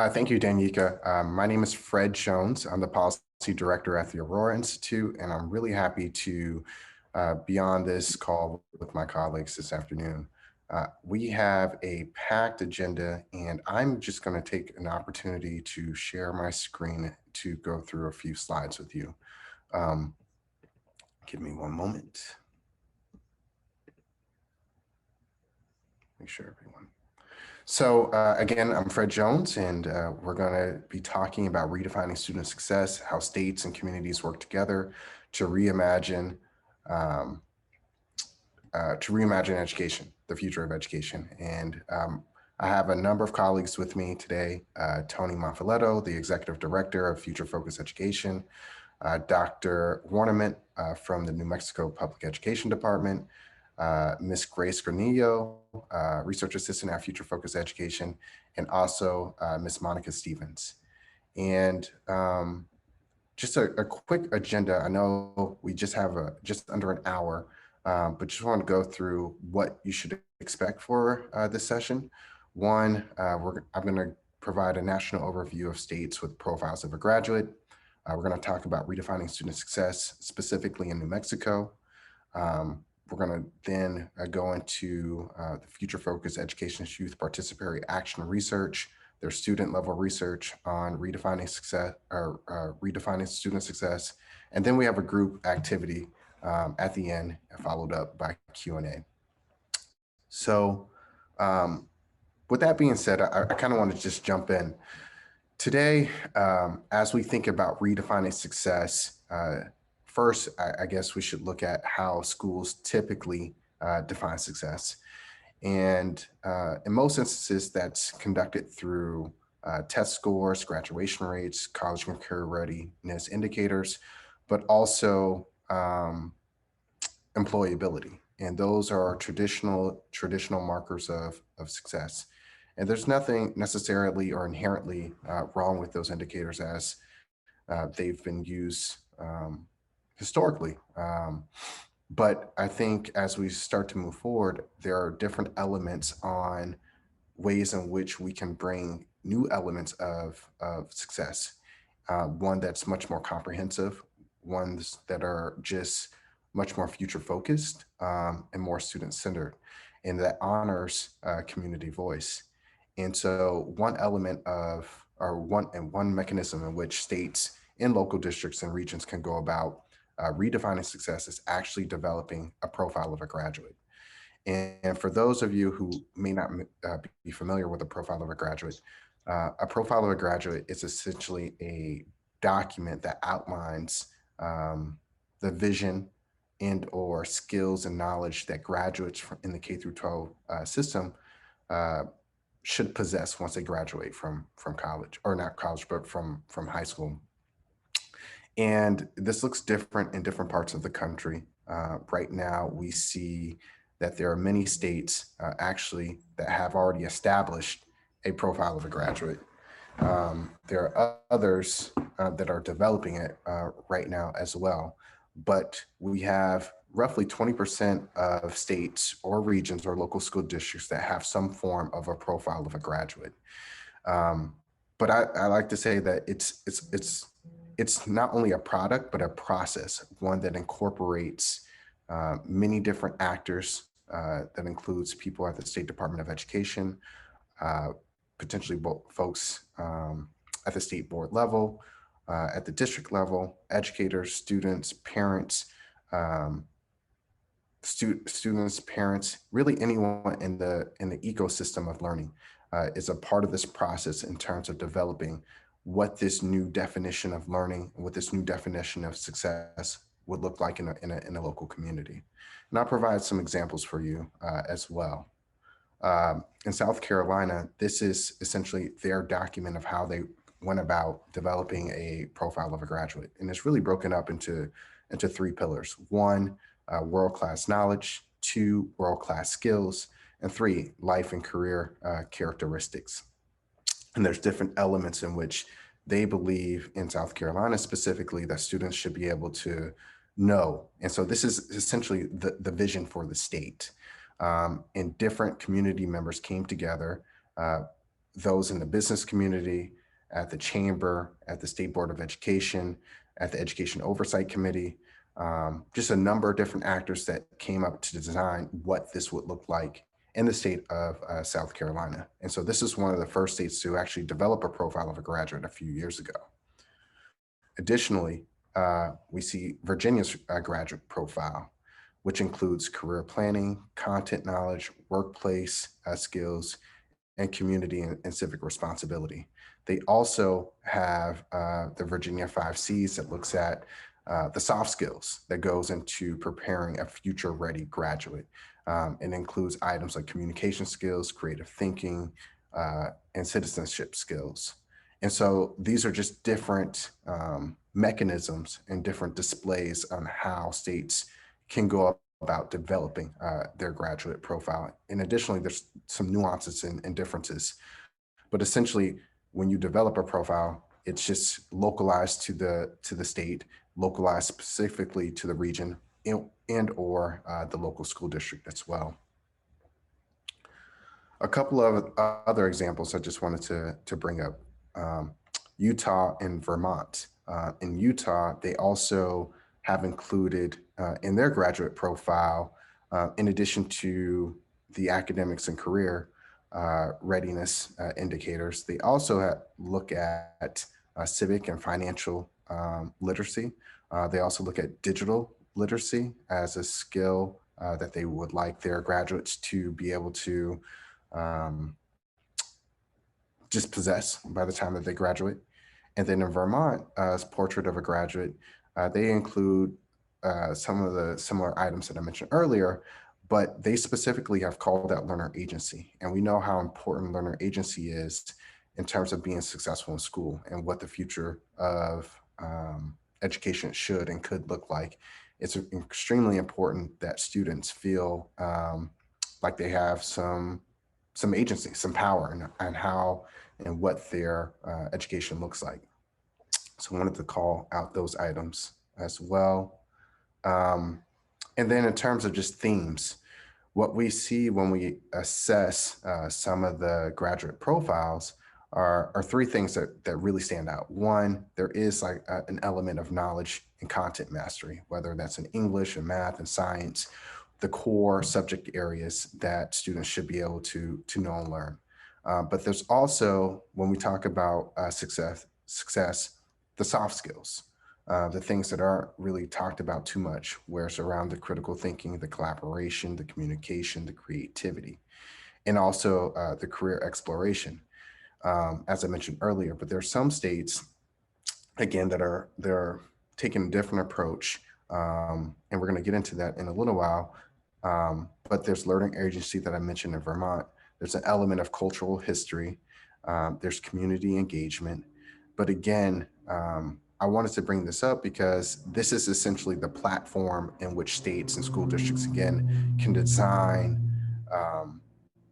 Thank you, Danica. My name is Fred Jones. I'm the Policy Director at the Aurora Institute, and I'm really happy to be on this call with my colleagues this afternoon. We have a packed agenda, and I'm just going to take an opportunity to share my screen to go through a few slides with you. Um, give me one moment. Make sure everyone. So again, I'm Fred Jones, and we're going to be talking about redefining student success, how states and communities work together to reimagine education, the future of education. And I have a number of colleagues with me today: Tony Monfiletto, the Executive Director of Future Focus Education, Dr. Warnament from the New Mexico Public Education Department, Ms. Grace Granio, Research Assistant at Future Focus Education, and also Ms. Monica Stevens. And just a quick agenda. I know we just have just under an hour, but just want to go through what you should expect for this session. One, I'm going to provide a national overview of states with profiles of a graduate. We're going to talk about redefining student success, specifically in New Mexico. We're going to then go into the Future Focus Education's Youth Participatory Action Research, their student level research on redefining success or redefining student success. And then we have a group activity at the end, followed up by Q&A. So with that being said, I kind of want to just jump in. Today, as we think about redefining success, first, I guess we should look at how schools typically define success. And in most instances, that's conducted through test scores, graduation rates, college and career readiness indicators, but also employability. And those are traditional markers of success. And there's nothing necessarily or inherently wrong with those indicators as they've been used historically. But I think as we start to move forward, there are different elements on ways in which we can bring new elements of success. One that's much more comprehensive, ones that are just much more future focused and more student centered, and that honors community voice. And so one element of, or one mechanism in which states in local districts and regions can go about redefining success is actually developing a profile of a graduate. And for those of you who may not be familiar with the profile of a graduate is essentially a document that outlines the vision and or skills and knowledge that graduates in the K through 12 system should possess once they graduate from college, or not college, but from high school. And this looks different in different parts of the country. Right now, we see that there are many states actually that have already established a profile of a graduate. There are others that are developing it right now as well. But we have roughly 20% of states or regions or local school districts that have some form of a profile of a graduate. But I like to say that it's not only a product, but a process, one that incorporates many different actors, that includes people at the State Department of Education, potentially both folks at the state board level, at the district level, educators, students, parents, really anyone in the ecosystem of learning is a part of this process in terms of developing what this new definition of learning, what this new definition of success would look like in a local community. And I'll provide some examples for you as well. In South Carolina, this is essentially their document of how they went about developing a profile of a graduate. And it's really broken up into three pillars. One, world-class knowledge. Two, world-class skills. And three, life and career characteristics. And there's different elements in which they believe in South Carolina specifically that students should be able to know. And so this is essentially the vision for the state. And different community members came together. those in the business community, at the chamber, at the State Board of Education, at the Education Oversight Committee, just a number of different actors that came up to design what this would look like in the state of South Carolina. And so this is one of the first states to actually develop a profile of a graduate a few years ago. Additionally, we see Virginia's graduate profile, which includes career planning, content knowledge, workplace skills, and community and civic responsibility. They also have the Virginia 5Cs that looks at the soft skills that goes into preparing a future ready graduate. It includes items like communication skills, creative thinking, and citizenship skills. And so these are just different mechanisms and different displays on how states can go about developing their graduate profile. And additionally, there's some nuances and differences. But essentially, when you develop a profile, it's just localized to the state, localized specifically to the region, and or the local school district as well. A couple of other examples I just wanted to bring up. Utah and Vermont. In Utah, they also have included in their graduate profile, in addition to the academics and career readiness indicators, they also look at civic and financial literacy. They also look at digital literacy as a skill that they would like their graduates to be able to just possess by the time that they graduate. And then in Vermont, as Portrait of a Graduate, they include some of the similar items that I mentioned earlier, but they specifically have called out learner agency. And we know how important learner agency is in terms of being successful in school and what the future of education should and could look like. It's extremely important that students feel like they have some agency, some power, and how and what their education looks like. So I wanted to call out those items as well. And then in terms of just themes, what we see when we assess some of the graduate profiles are three things that really stand out. One, there is like an element of knowledge and content mastery, whether that's in English and math and science, the core subject areas that students should be able to know and learn. But there's also, when we talk about success, the soft skills, the things that aren't really talked about too much, where it's around the critical thinking, the collaboration, the communication, the creativity, and also the career exploration, as I mentioned earlier. But there are some states, again, they're taking a different approach, and we're going to get into that in a little while. But there's learning agency that I mentioned in Vermont. There's an element of cultural history. There's community engagement. But again, I wanted to bring this up because this is essentially the platform in which states and school districts, again, can design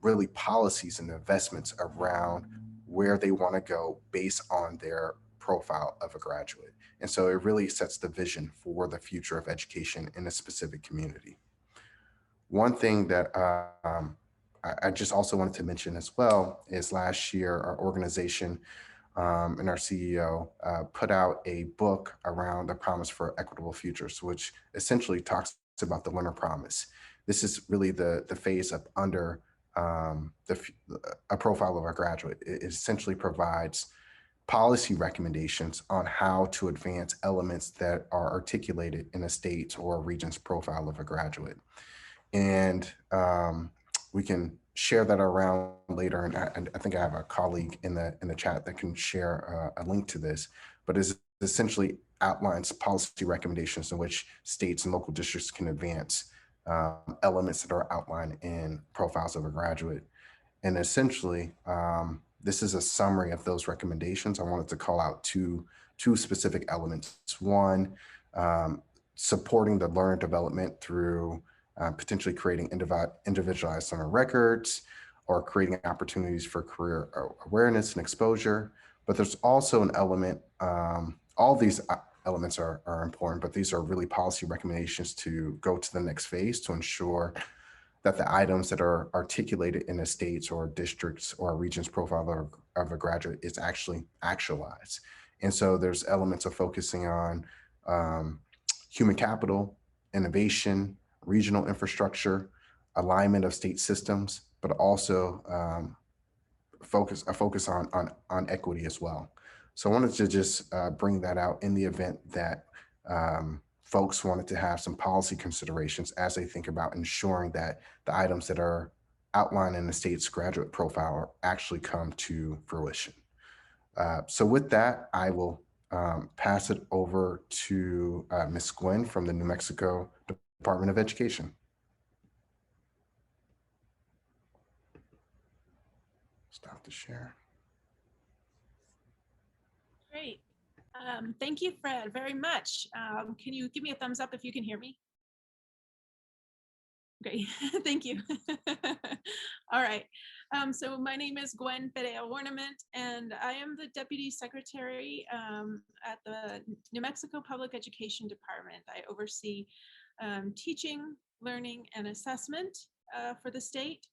really policies and investments around where they want to go based on their profile of a graduate. And so it really sets the vision for the future of education in a specific community. One thing that I just also wanted to mention as well is last year, our organization and our CEO put out a book around the Promise for Equitable Futures, which essentially talks about the learner promise. This is really the phase up under a profile of our graduate. It essentially provides policy recommendations on how to advance elements that are articulated in a state or a region's profile of a graduate. And we can share that around later. And I think I have a colleague in the chat that can share a link to this, but it essentially outlines policy recommendations in which states and local districts can advance elements that are outlined in profiles of a graduate. And essentially, this is a summary of those recommendations. I wanted to call out two specific elements. One, supporting the learner development through potentially creating individualized learner records or creating opportunities for career awareness and exposure. But there's also an element, all these elements are important, but these are really policy recommendations to go to the next phase to ensure that the items that are articulated in a state's or district's or a region's profile of a graduate is actually actualized. And so there's elements of focusing on um, human capital, innovation, regional infrastructure, alignment of state systems, but also a focus on equity as well. So I wanted to just bring that out in the event that folks wanted to have some policy considerations as they think about ensuring that the items that are outlined in the state's graduate profile actually come to fruition. So with that, I will pass it over to Ms. Gwen from the New Mexico Department of Education. Stop the share. Great. Thank you, Fred, very much. Can you give me a thumbs up if you can hear me? Great, thank you. All right. So my name is Gwen Perea Ornament, and I am the Deputy Secretary at the New Mexico Public Education Department. I oversee teaching, learning, and assessment for the state.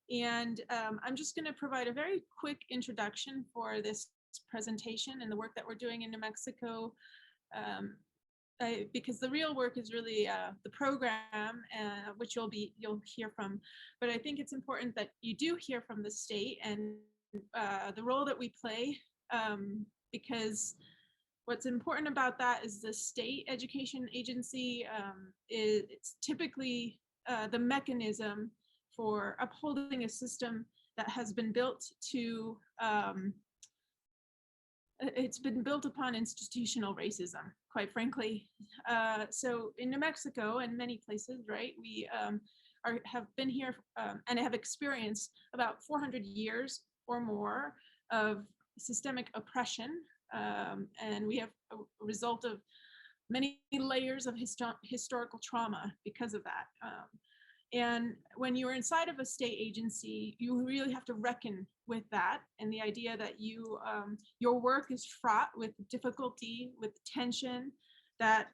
And I'm just going to provide a very quick introduction for this presentation and the work that we're doing in New Mexico, because the real work is really the program, which you'll hear from. But I think it's important that you do hear from the state and the role that we play, because what's important about that is the state education agency it's typically the mechanism for upholding a system that has been built to it's been built upon institutional racism, quite frankly. So in New Mexico and many places, right, we have been here and have experienced about 400 years or more of systemic oppression. And we have a result of many layers of historical trauma because of that. And when you're inside of a state agency, you really have to reckon with that, and the idea that your work is fraught with difficulty, with tension, that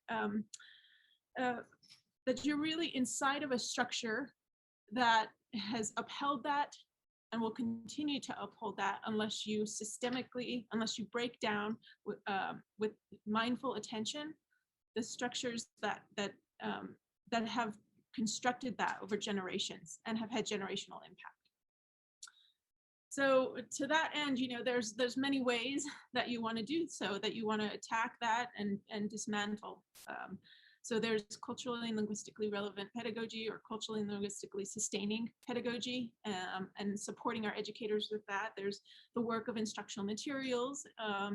that you're really inside of a structure that has upheld that and will continue to uphold that unless you break down with mindful attention the structures that have constructed that over generations and have had generational impact. So to that end, there's many ways that you want to do so, that you want to attack that and dismantle. So there's culturally and linguistically relevant pedagogy, or culturally and linguistically sustaining pedagogy, and supporting our educators with that. There's the work of instructional materials.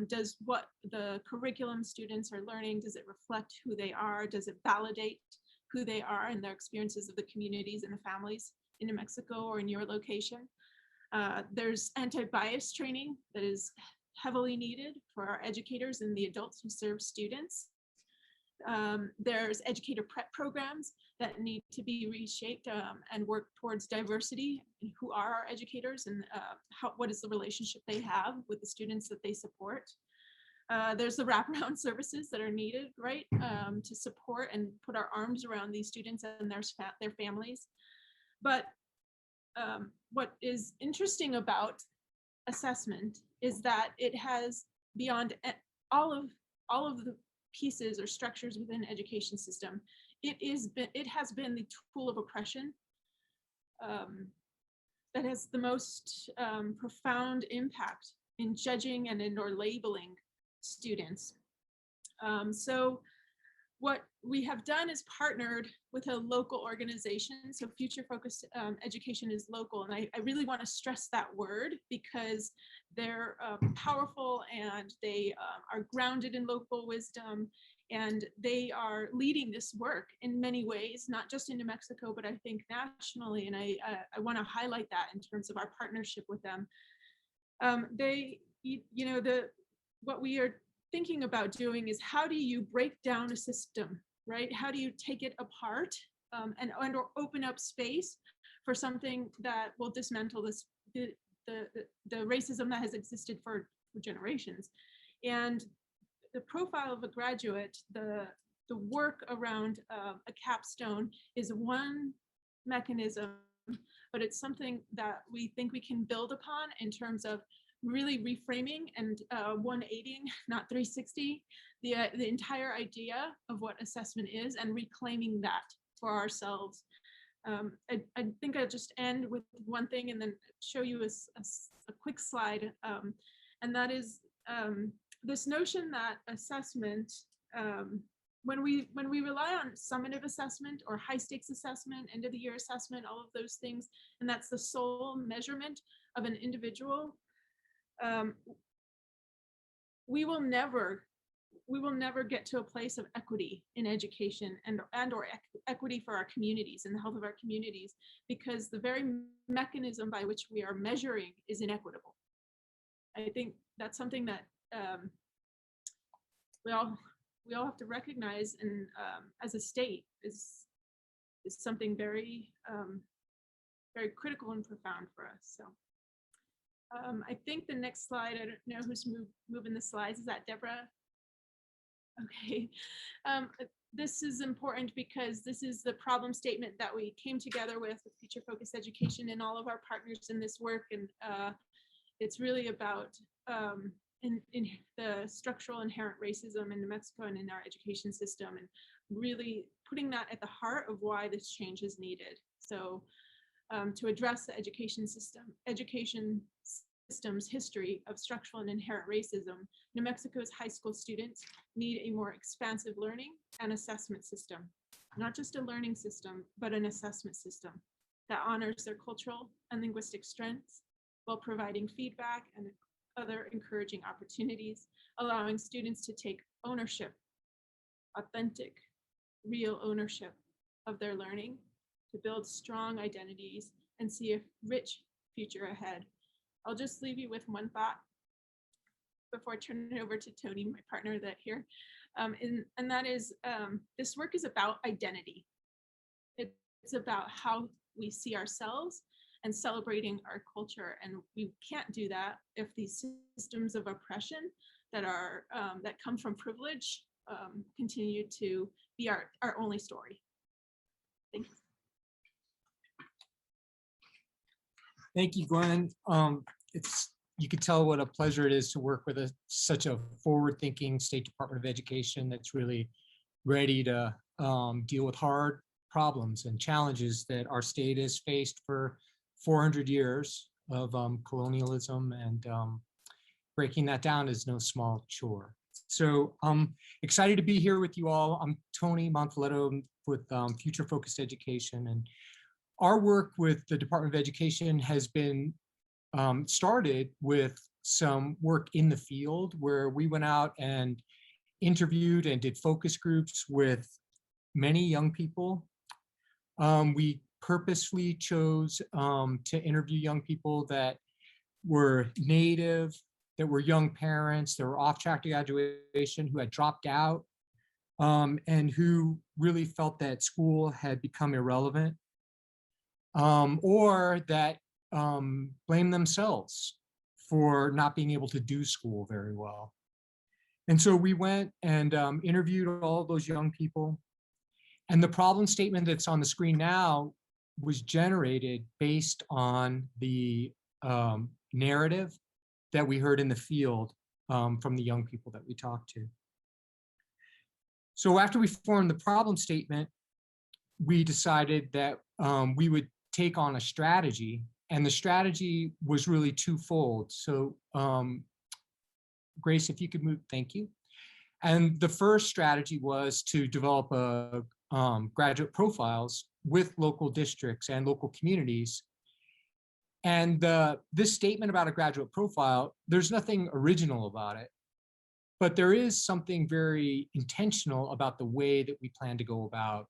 Does what the curriculum students are learning, does it reflect who they are? Does it validate who they are and their experiences of the communities and the families in New Mexico or in your location? There's anti-bias training that is heavily needed for our educators and the adults who serve students. There's educator prep programs that need to be reshaped and work towards diversity. Who are our educators, and what is the relationship they have with the students that they support? There's the wraparound services that are needed, right, to support and put our arms around these students and their families. But what is interesting about assessment is that it has, beyond all of the pieces or structures within education system, it has been the tool of oppression that has the most profound impact in judging and or labeling students. So what we have done is partnered with a local organization. So Future Focused Education is local. And I really want to stress that word, because they're powerful, and they are grounded in local wisdom, and they are leading this work in many ways, not just in New Mexico, but I think nationally. And I want to highlight that in terms of our partnership with them. What we are thinking about doing is, how do you break down a system, right? How do you take it apart and or open up space for something that will dismantle the racism that has existed for generations? And the profile of a graduate, the work around a capstone is one mechanism, but it's something that we think we can build upon in terms of really reframing and 180, not 360, the entire idea of what assessment is and reclaiming that for ourselves. I think I'll just end with one thing and then show you a quick slide. And that is this notion that assessment, when we rely on summative assessment or high stakes assessment, end of the year assessment, all of those things, and that's the sole measurement of an individual, we will never get to a place of equity in education and or equity for our communities and the health of our communities, because the very mechanism by which we are measuring is inequitable. I think that's something that we all have to recognize, and as a state is something very very critical and profound for us. So I think the next slide, I don't know who's moving the slides. Is that Deborah? Okay. This is important because this is the problem statement that we came together with Future Focused Education and all of our partners in this work. And it's really about in the structural inherent racism in New Mexico and in our education system, and really putting that at the heart of why this change is needed. So to address the education system's history of structural and inherent racism, New Mexico's high school students need a more expansive learning and assessment system, not just a learning system, but an assessment system that honors their cultural and linguistic strengths while providing feedback and other encouraging opportunities, allowing students to take ownership, authentic, real ownership of their learning, to build strong identities and see a rich future ahead. I'll just leave you with one thought before I turn it over to Tony, my partner here. And that is, this work is about identity. It's about how we see ourselves and celebrating our culture. And we can't do that if these systems of oppression that come from privilege continue to be our only story. Thank you. Thank you, Gwen. You could tell what a pleasure it is to work with such a forward-thinking State Department of Education that's really ready to deal with hard problems and challenges that our state has faced for 400 years of colonialism, and breaking that down is no small chore. So I'm excited to be here with you all. I'm Tony Monfiletto with Future Focused Education, and our work with the Department of Education has been started with some work in the field where we went out and interviewed and did focus groups with many young people. We purposely chose to interview young people that were Native, that were young parents, that were off track to graduation, who had dropped out, and who really felt that school had become irrelevant, or that blame themselves for not being able to do school very well. And so we went and interviewed all of those young people. And the problem statement that's on the screen now was generated based on the narrative that we heard in the field from the young people that we talked to. So after we formed the problem statement, we decided that we would take on a strategy, and the strategy was really twofold. So Grace, if you could move, thank you. And the first strategy was to develop graduate profiles with local districts and local communities. And this statement about a graduate profile, there's nothing original about it, but there is something very intentional about the way that we plan to go about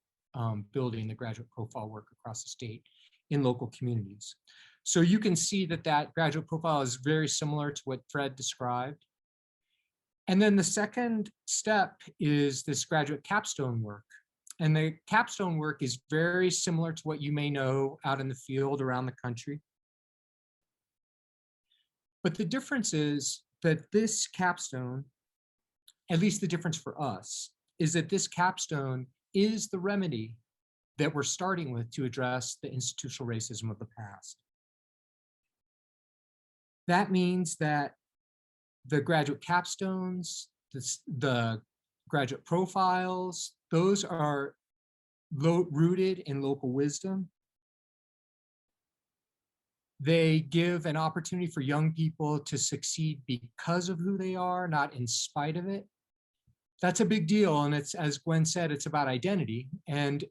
building the graduate profile work across the state in local communities. So you can see that that graduate profile is very similar to what Fred described. And then the second step is this graduate capstone work. And the capstone work is very similar to what you may know out in the field around the country. But the difference is that this capstone, at least the difference for us, is that this capstone is the remedy that we're starting with to address the institutional racism of the past. That means that the graduate capstones, the graduate profiles, those are rooted in local wisdom. They give an opportunity for young people to succeed because of who they are, not in spite of it. That's a big deal. And it's, as Gwen said, it's about identity. And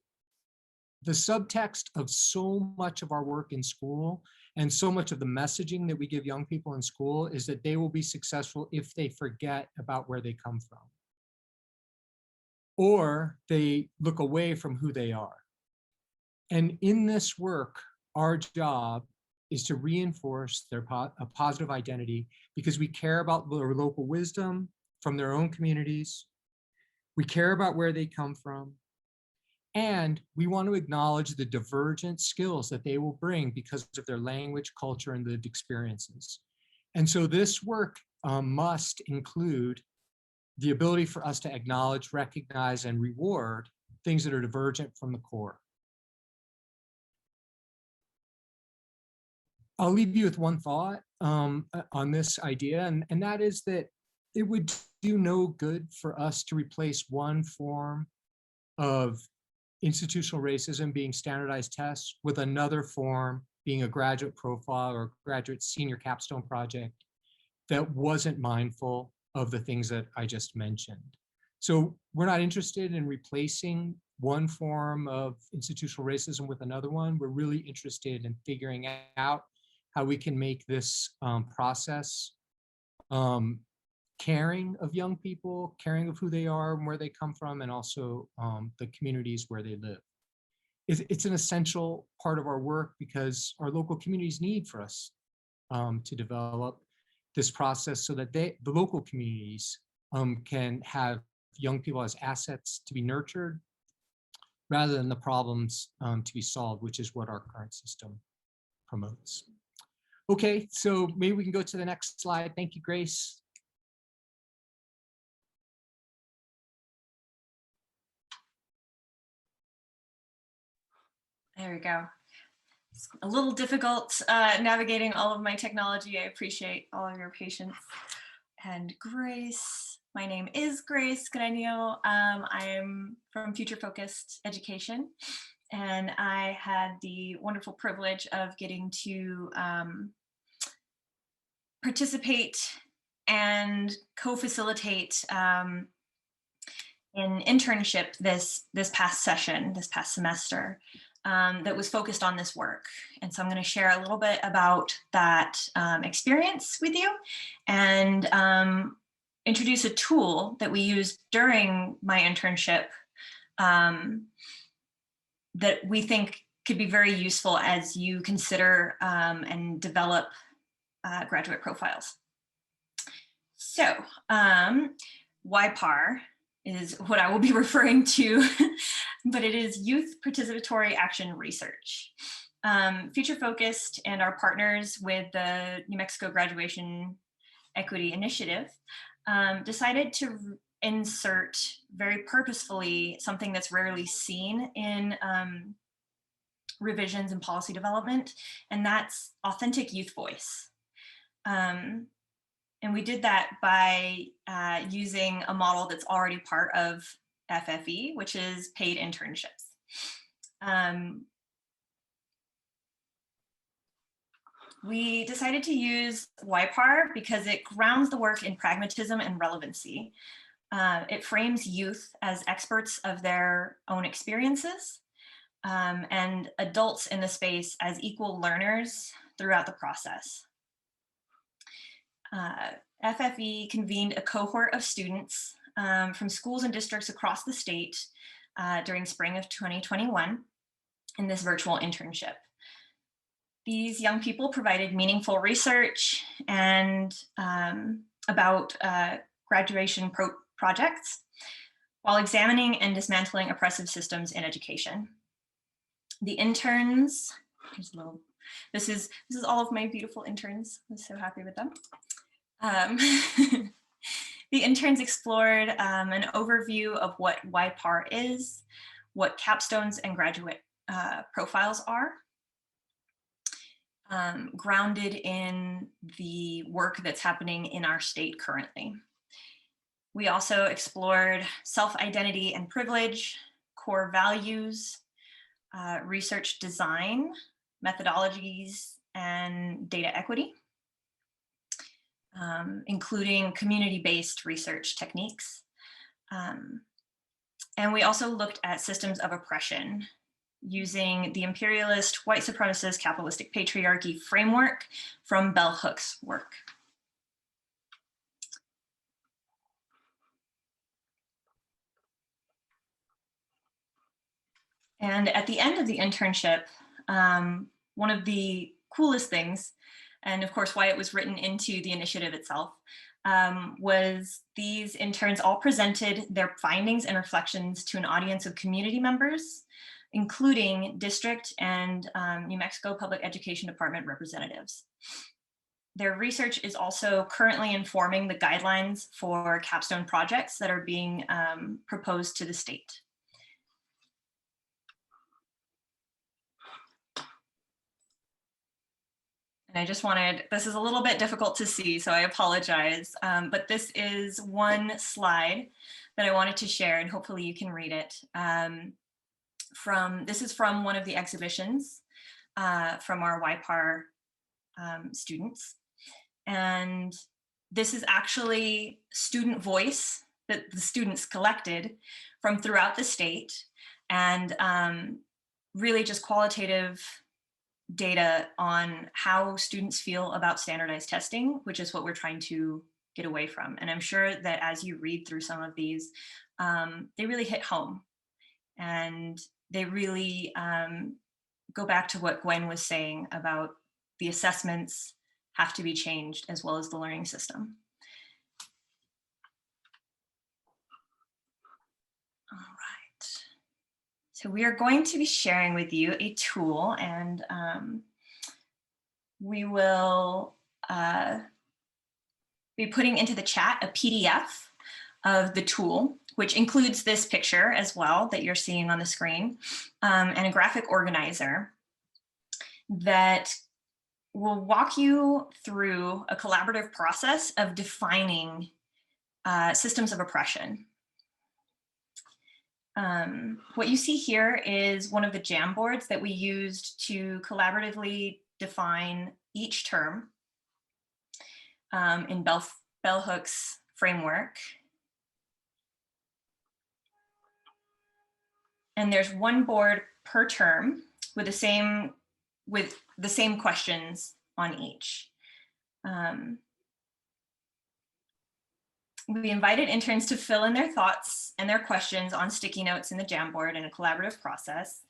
the subtext of so much of our work in school and so much of the messaging that we give young people in school is that they will be successful if they forget about where they come from, or they look away from who they are. And in this work, our job is to reinforce a positive identity, because we care about their local wisdom from their own communities. We care about where they come from. And we want to acknowledge the divergent skills that they will bring because of their language, culture, and lived experiences. And so this work must include the ability for us to acknowledge, recognize, and reward things that are divergent from the core. I'll leave you with one thought on this idea, and that is that it would do no good for us to replace one form of institutional racism being standardized tests with another form being a graduate profile or graduate senior capstone project that wasn't mindful of the things that I just mentioned. So we're not interested in replacing one form of institutional racism with another one. We're really interested in figuring out how we can make this process caring of young people, caring of who they are and where they come from, and also the communities where they live. It's an essential part of our work because our local communities need for us to develop this process so that the local communities can have young people as assets to be nurtured rather than the problems to be solved, which is what our current system promotes. Okay, so maybe we can go to the next slide. Thank you, Grace. There we go. It's a little difficult navigating all of my technology. I appreciate all of your patience. And Grace, my name is Grace Granio. I'm from Future Focused Education, and I had the wonderful privilege of getting to participate and co-facilitate an internship this past semester. That was focused on this work. And so I'm going to share a little bit about that experience with you and introduce a tool that we used during my internship that we think could be very useful as you consider and develop graduate profiles. So YPAR is what I will be referring to, but it is Youth Participatory Action Research. Future Focused and our partners with the New Mexico Graduation Equity Initiative decided to insert very purposefully something that's rarely seen in revisions and policy development, and that's authentic youth voice. And we did that by using a model that's already part of FFE, which is paid internships. We decided to use YPAR because it grounds the work in pragmatism and relevancy. It frames youth as experts of their own experiences and adults in the space as equal learners throughout the process. FFE convened a cohort of students from schools and districts across the state during spring of 2021 in this virtual internship. These young people provided meaningful research and about graduation projects while examining and dismantling oppressive systems in education. The interns, here's a little, this is all of my beautiful interns. I'm so happy with them. The interns explored an overview of what YPAR is, what capstones and graduate profiles are, grounded in the work that's happening in our state currently. We also explored self-identity and privilege, core values, research design, methodologies, and data equity, including community-based research techniques. And we also looked at systems of oppression using the imperialist, white supremacist, capitalistic patriarchy framework from Bell Hook's work. And at the end of the internship, one of the coolest things, and of course why it was written into the initiative itself, was these interns all presented their findings and reflections to an audience of community members, including district and New Mexico Public Education Department representatives. Their research is also currently informing the guidelines for capstone projects that are being proposed to the state. And I just wanted, this is a little bit difficult to see, so I apologize, but this is one slide that I wanted to share, and hopefully you can read it. This is from one of the exhibitions from our YPAR students. And this is actually student voice that the students collected from throughout the state, and really just qualitative data on how students feel about standardized testing, which is what we're trying to get away from. And I'm sure that as you read through some of these, they really hit home, and they really go back to what Gwen was saying about the assessments have to be changed, as well as the learning system. All right. So we are going to be sharing with you a tool, and we will be putting into the chat a PDF of the tool, which includes this picture as well that you're seeing on the screen, and a graphic organizer that will walk you through a collaborative process of defining systems of oppression. What you see here is one of the Jamboards that we used to collaboratively define each term in Bell Hook's framework. And there's one board per term with the same questions on each. We invited interns to fill in their thoughts and their questions on sticky notes in the Jamboard in a collaborative process.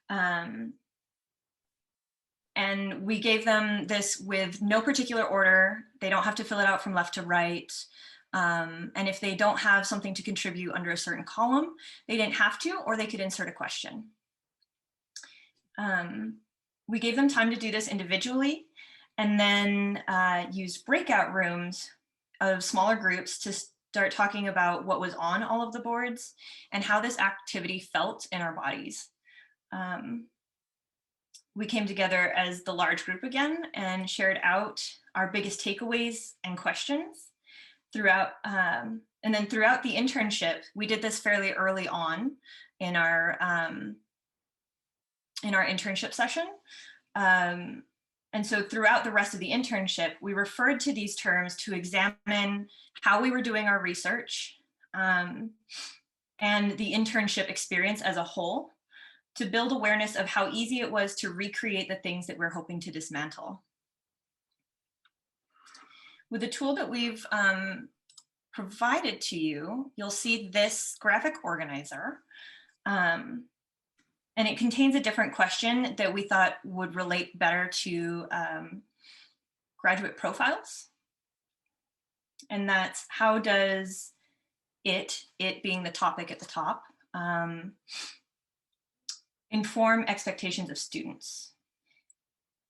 And we gave them this with no particular order. They don't have to fill it out from left to right. And if they don't have something to contribute under a certain column, they didn't have to, or they could insert a question. We gave them time to do this individually, and then use breakout rooms of smaller groups to start talking about what was on all of the boards and how this activity felt in our bodies. We came together as the large group again and shared out our biggest takeaways and questions throughout. And then throughout the internship, we did this fairly early on in our internship session. And so throughout the rest of the internship, we referred to these terms to examine how we were doing our research and the internship experience as a whole, to build awareness of how easy it was to recreate the things that we're hoping to dismantle. With the tool that we've provided to you, you'll see this graphic organizer. And it contains a different question that we thought would relate better to graduate profiles. And that's, how does it being the topic at the top, inform expectations of students?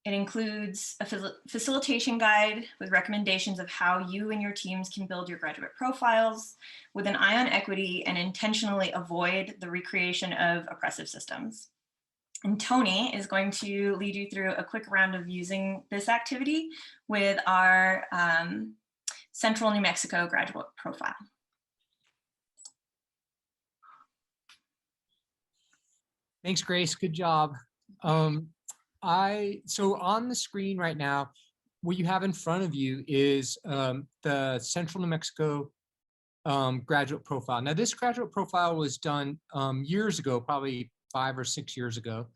It includes a facilitation guide with recommendations of how you and your teams can build your graduate profiles with an eye on equity and intentionally avoid the recreation of oppressive systems. And Tony is going to lead you through a quick round of using this activity with our Central New Mexico graduate profile. Thanks, Grace. Good job. So on the screen right now, what you have in front of you is the Central New Mexico graduate profile. Now, this graduate profile was done years ago, probably 5 or 6 years ago.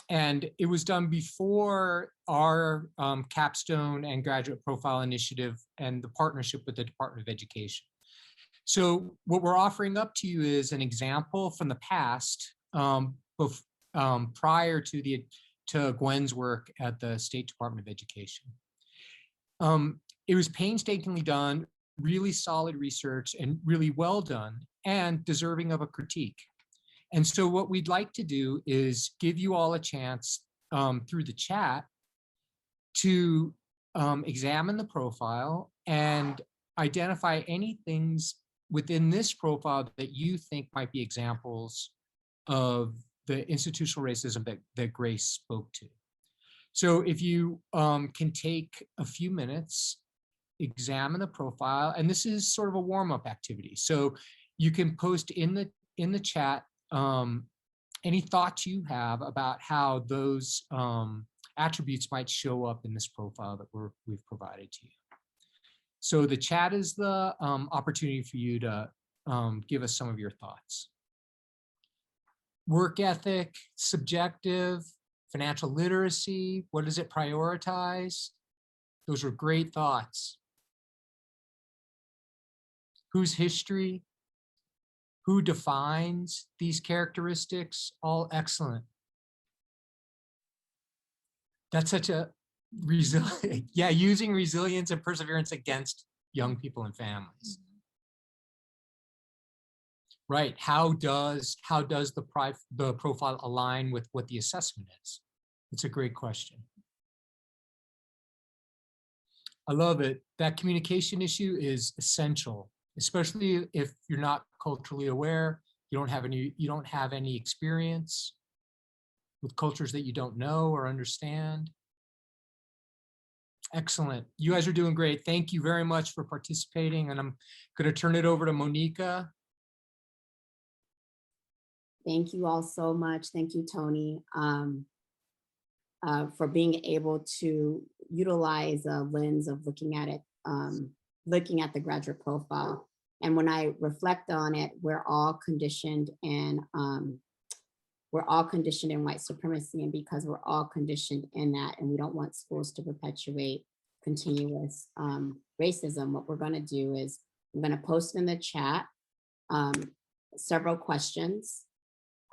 And it was done before our capstone and graduate profile initiative and the partnership with the Department of Education. So what we're offering up to you is an example from the past prior to Gwen's work at the State Department of Education. It was painstakingly done, really solid research and really well done and deserving of a critique. And so what we'd like to do is give you all a chance through the chat to examine the profile and identify any things within this profile that you think might be examples of the institutional racism that Grace spoke to. So if you can take a few minutes, examine the profile, and this is sort of a warm-up activity. So you can post in the chat any thoughts you have about how those attributes might show up in this profile that we've provided to you. So the chat is the opportunity for you to give us some of your thoughts. Work ethic, subjective, financial literacy, what does it prioritize? Those were great thoughts. Whose history? Who defines these characteristics? All excellent. That's such a resilient, yeah, using resilience and perseverance against young people and families. Right, how does the profile align with what the assessment is? It's a great question. I love it. That communication issue is essential, especially if you're not culturally aware, you don't have any experience with cultures that you don't know or understand. Excellent. You guys are doing great. Thank you very much for participating. And I'm going to turn it over to Monica. Thank you all so much. Thank you, Tony, for being able to utilize a lens of looking at it, looking at the graduate profile. And when I reflect on it, we're all conditioned and we're all conditioned in white supremacy, and because we're all conditioned in that and we don't want schools to perpetuate continuous racism, what we're going to do is I'm going to post in the chat several questions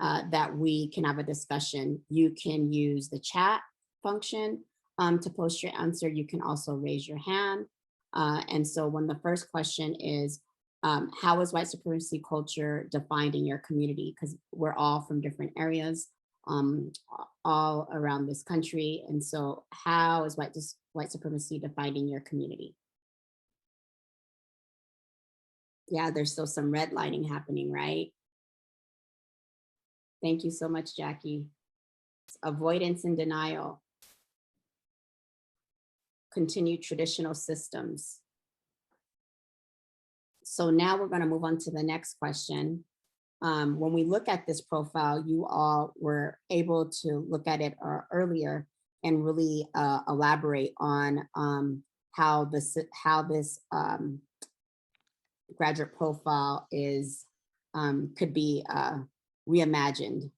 that we can have a discussion. You can use the chat function to post your answer. You can also raise your hand. And so when the first question is, how is white supremacy culture defined in your community? Because we're all from different areas all around this country. And so how is white supremacy defined in your community? Yeah, there's still some redlining happening, right? Thank you so much, Jackie. Avoidance and denial. Continued traditional systems. So now we're going to move on to the next question. When we look at this profile, you all were able to look at it earlier and really elaborate on how this graduate profile is could be reimagined.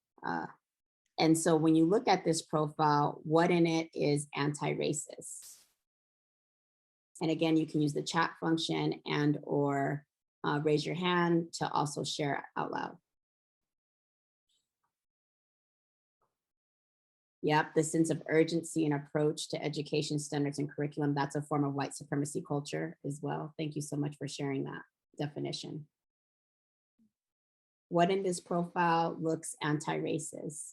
And so when you look at this profile, what in it is anti-racist? And again, you can use the chat function and or raise your hand to also share out loud. Yep, the sense of urgency and approach to education standards and curriculum, that's a form of white supremacy culture as well. Thank you so much for sharing that definition. What in this profile looks anti-racist?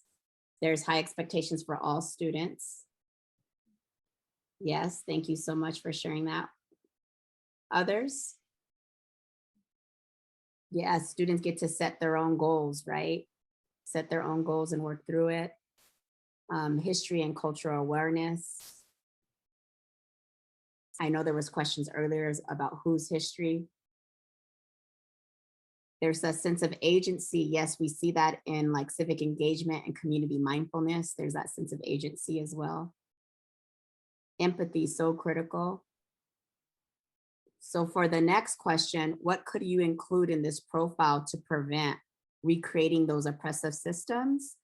There's high expectations for all students. Yes, thank you so much for sharing that. Others? Yes, students get to set their own goals, right? Set their own goals and work through it. History and cultural awareness. I know there was questions earlier about whose history. There's a sense of agency. Yes, we see that in like civic engagement and community mindfulness. There's that sense of agency as well. Empathy, so critical. So for the next question, what could you include in this profile to prevent recreating those oppressive systems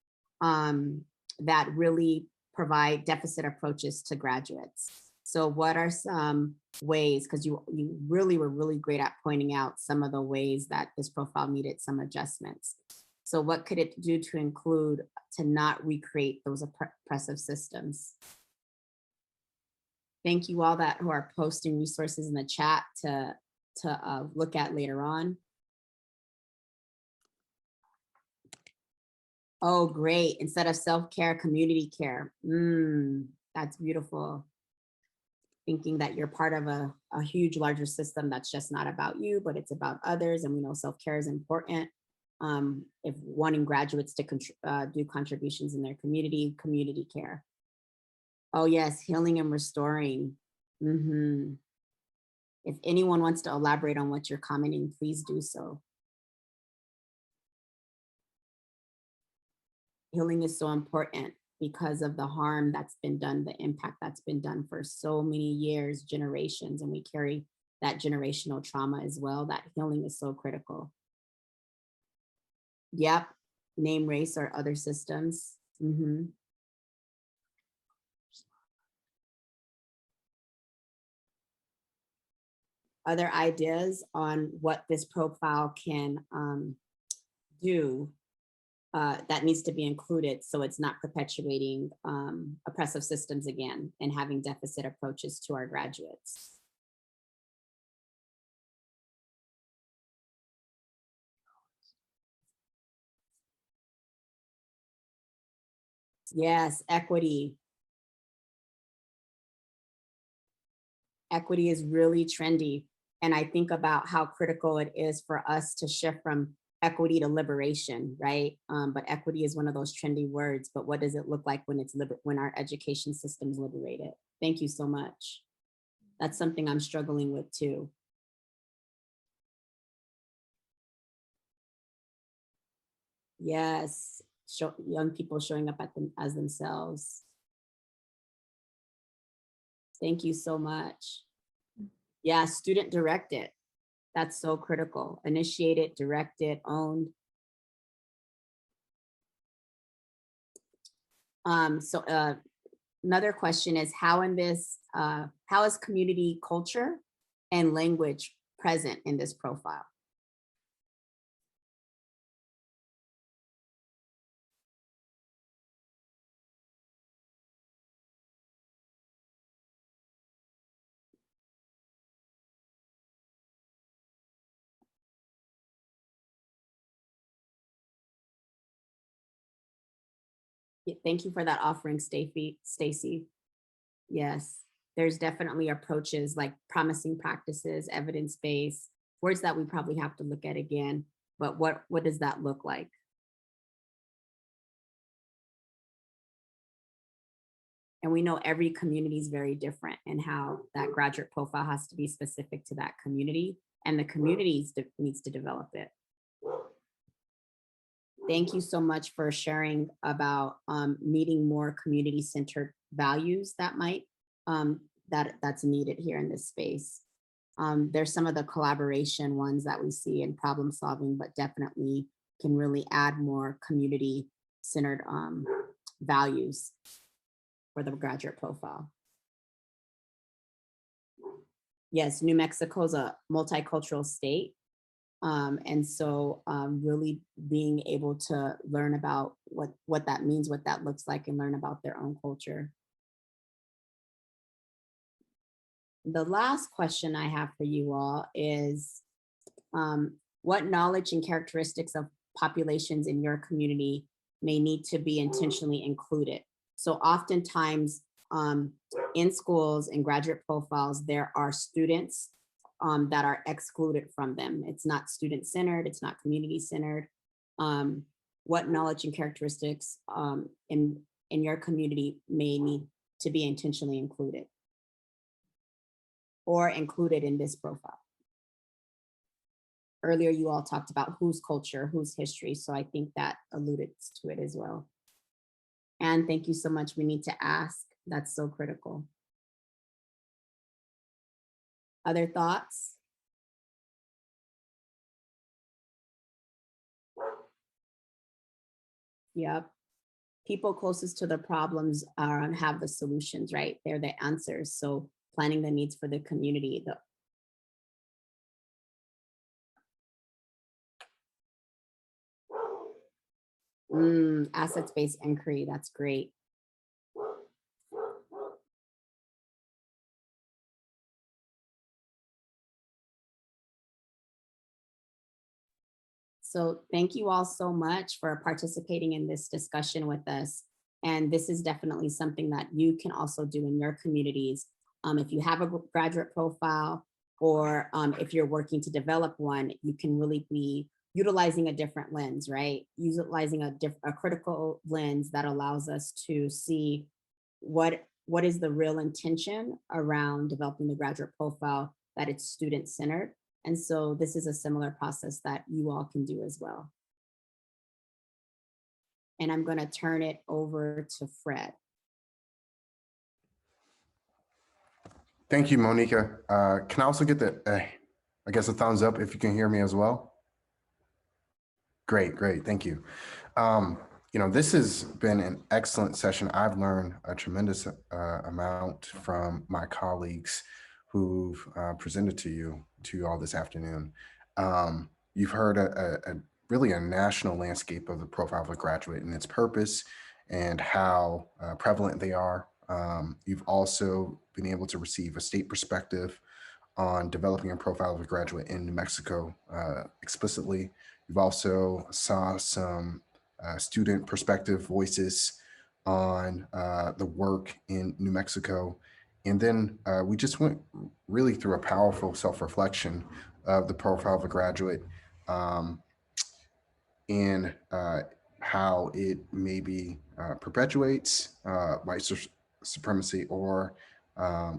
that really provide deficit approaches to graduates? So what are some ways, because you really were really great at pointing out some of the ways that this profile needed some adjustments. So what could it do to include to not recreate those oppressive systems? Thank you all who are posting resources in the chat to look at later on. Oh, great. Instead of self-care, community care. That's beautiful. Thinking that you're part of a huge, larger system that's just not about you, but it's about others. And we know self-care is important. If wanting graduates to do contributions in their community care. Oh yes, healing and restoring. If anyone wants to elaborate on what you're commenting, please do so. Healing is so important because of the harm that's been done, the impact that's been done for so many years, generations, and we carry that generational trauma as well. That healing is so critical. Yep, name, race, or other systems. Other ideas on what this profile can do that needs to be included so it's not perpetuating oppressive systems again and having deficit approaches to our graduates. Yes, equity. Equity is really trendy. And I think about how critical it is for us to shift from equity to liberation, right? But equity is one of those trendy words, but what does it look like when when our education system is liberated? Thank you so much. That's something I'm struggling with too. Yes, young people showing up as themselves. Thank you so much. Yeah, student directed. That's so critical. Initiated, directed, owned. Another question is how is community culture and language present in this profile? Thank you for that offering, Stacy. Yes, there's definitely approaches like promising practices, evidence-based, words that we probably have to look at again, but what does that look like? And we know every community is very different and how that graduate profile has to be specific to that community, and the community needs to develop it. Thank you so much for sharing about needing more community-centered values that might that's needed here in this space. There's some of the collaboration ones that we see in problem solving, but definitely can really add more community-centered values for the graduate profile. Yes, New Mexico is a multicultural state. And so really being able to learn about what that means, what that looks like, and learn about their own culture. The last question I have for you all is, what knowledge and characteristics of populations in your community may need to be intentionally included? So oftentimes in schools and graduate profiles, there are students that are excluded from them. It's not student-centered, it's not community-centered. What knowledge and characteristics in your community may need to be intentionally included or included in this profile? Earlier, you all talked about whose culture, whose history, so I think that alluded to it as well. And thank you so much. We need to ask. That's so critical. Other thoughts? Yep. People closest to the problems are have the solutions, right? They're the answers. So planning the needs for the community. Assets-based inquiry, that's great. So thank you all so much for participating in this discussion with us. And this is definitely something that you can also do in your communities. If you have a graduate profile or if you're working to develop one, you can really be utilizing a different lens, right? Utilizing a critical lens that allows us to see what is the real intention around developing the graduate profile, that it's student-centered. And so this is a similar process that you all can do as well. And I'm going to turn it over to Fred. Thank you, Monica. Can I also get I guess a thumbs up if you can hear me as well? Great, great. Thank you. This has been an excellent session. I've learned a tremendous amount from my colleagues who've presented to you all this afternoon. You've heard really a national landscape of the profile of a graduate and its purpose and how prevalent they are. You've also been able to receive a state perspective on developing a profile of a graduate in New Mexico explicitly. You've also saw some student perspective voices on the work in New Mexico. And then we just went really through a powerful self-reflection of the profile of a graduate and how it maybe perpetuates white supremacy or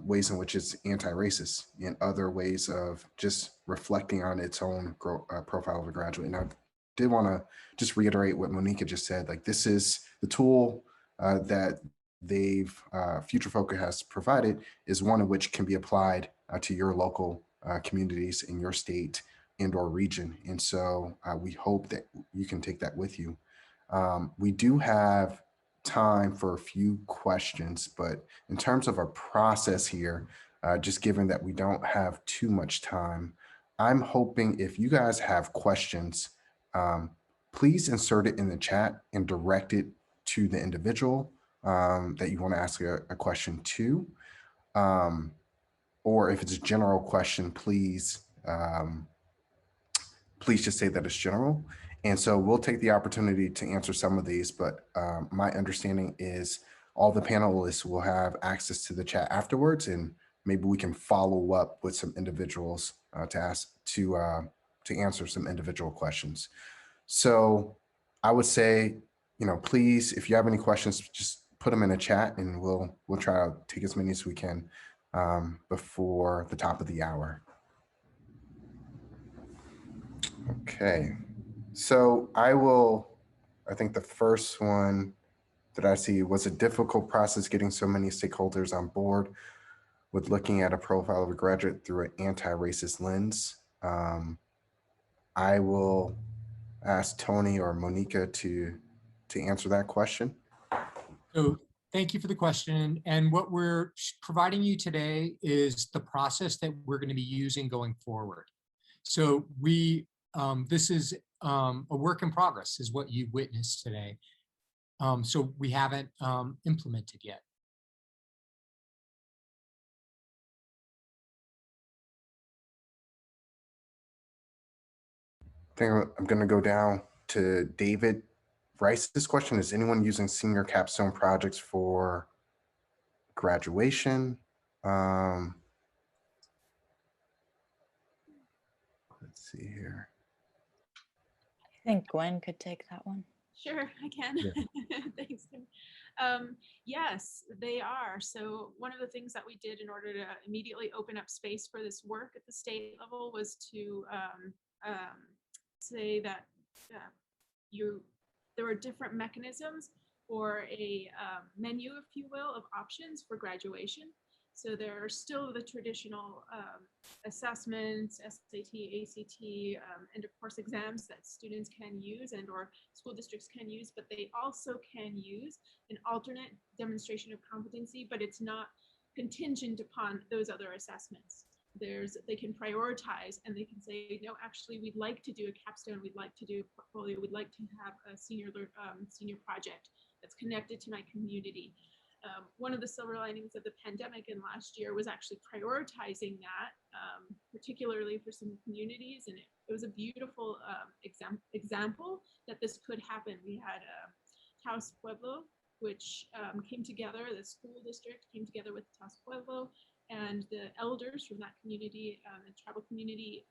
ways in which it's anti-racist and other ways of just reflecting on its own profile of a graduate. And I did want to just reiterate what Monica just said, like this is the tool that Future Focus has provided is one of which can be applied to your local communities in your state and or region. And so we hope that you can take that with you. We do have time for a few questions, but in terms of our process here, just given that we don't have too much time, I'm hoping if you guys have questions, please insert it in the chat and direct it to the individual that you want to ask a question to. Or if it's a general question, please just say that it's general. And so we'll take the opportunity to answer some of these, but my understanding is all the panelists will have access to the chat afterwards, and maybe we can follow up with some individuals to answer some individual questions. So I would say, please, if you have any questions, just put them in the chat and we'll try to take as many as we can before the top of the hour. Okay, so I think the first one that I see was a difficult process getting so many stakeholders on board with looking at a profile of a graduate through an anti-racist lens. I will ask Tony or Monica to answer that question. So thank you for the question. And what we're providing you today is the process that we're going to be using going forward. So this is a work in progress is what you witnessed today. So we haven't implemented yet. I think I'm going to go down to David Rice. This question is anyone using senior capstone projects for graduation? Let's see here. I think Gwen could take that one. Sure, I can. Yeah. Thanks, Tim. Yes, they are. So one of the things that we did in order to immediately open up space for this work at the state level was to say that uh, there are different mechanisms or a menu, if you will, of options for graduation. So there are still the traditional assessments, SAT, ACT, end of course exams that students can use and or school districts can use, but they also can use an alternate demonstration of competency, but it's not contingent upon those other assessments. They can prioritize and they can say, no, actually, we'd like to do a capstone, we'd like to do a portfolio, we'd like to have a senior project that's connected to my community. One of the silver linings of the pandemic in last year was actually prioritizing that, particularly for some communities. And it was a beautiful example that this could happen. We had Taos Pueblo, which came together, the school district came together with Taos Pueblo, and the elders from that community, the tribal community,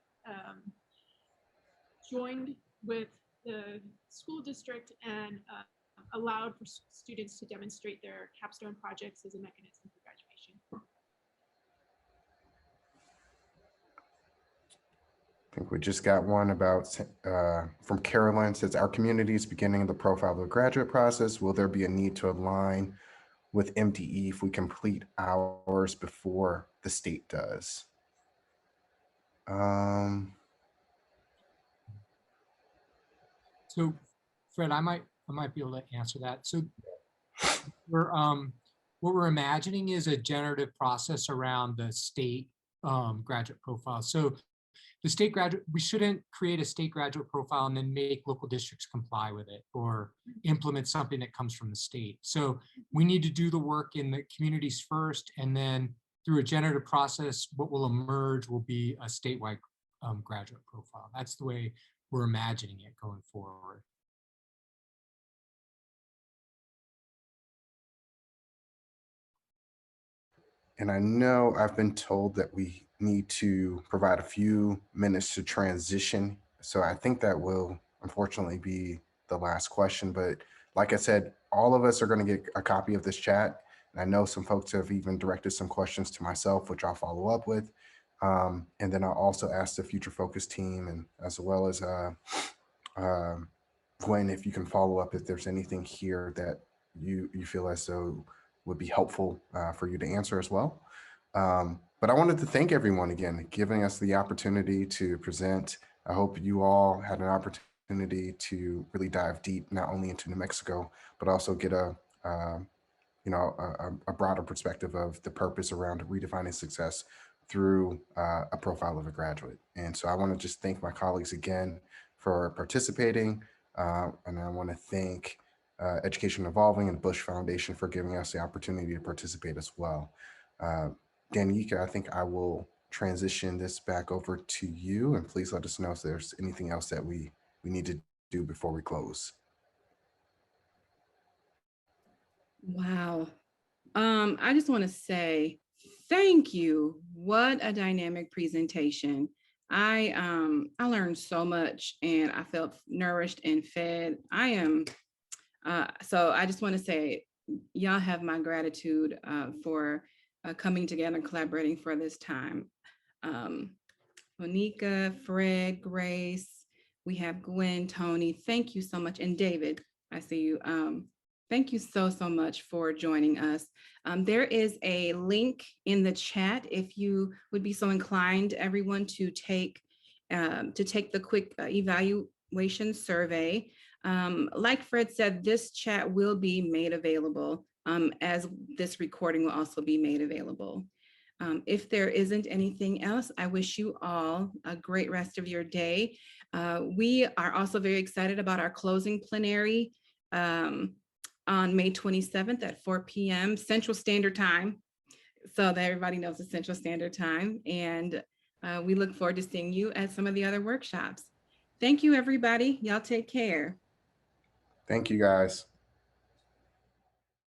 joined with the school district and allowed for students to demonstrate their capstone projects as a mechanism for graduation. I think we just got one about from Carolyn. Says our community is beginning the profile of the graduate process. Will there be a need to align with MDE if we complete ours before the state does? So Fred, I might be able to answer that. So we're what we're imagining is a generative process around the state graduate profile. So the state graduate, we shouldn't create a state graduate profile and then make local districts comply with it or implement something that comes from the state. So we need to do the work in the communities first, and then through a generative process, what will emerge will be a statewide graduate profile. That's the way we're imagining it going forward. And I know I've been told that we need to provide a few minutes to transition. So I think that will unfortunately be the last question. But like I said, all of us are going to get a copy of this chat. And I know some folks have even directed some questions to myself, which I'll follow up with. And then I'll also ask the Future Focus team, and as well as Gwen, if you can follow up if there's anything here that you feel as though would be helpful for you to answer as well. But I wanted to thank everyone again, giving us the opportunity to present. I hope you all had an opportunity to really dive deep, not only into New Mexico, but also get a broader perspective of the purpose around redefining success through a profile of a graduate. And so I want to just thank my colleagues again for participating. And I want to thank Education Evolving and Bush Foundation for giving us the opportunity to participate as well. Danica, I think I will transition this back over to you, and please let us know if there's anything else that we need to do before we close. Wow. I just want to say thank you. What a dynamic presentation. I learned so much and I felt nourished and fed. So I just want to say y'all have my gratitude for coming together and collaborating for this time. Monica, Fred, Grace, we have Gwen, Tony, thank you so much. And David, I see you. Thank you so much for joining us. There is a link in the chat if you would be so inclined, everyone, to take the quick evaluation survey. Like Fred said, this chat will be made available as this recording will also be made available. If there isn't anything else, I wish you all a great rest of your day. We are also very excited about our closing plenary on May 27th at 4 p.m. Central Standard Time, so that everybody knows the Central Standard Time. And we look forward to seeing you at some of the other workshops. Thank you, everybody. Y'all take care. Thank you, guys.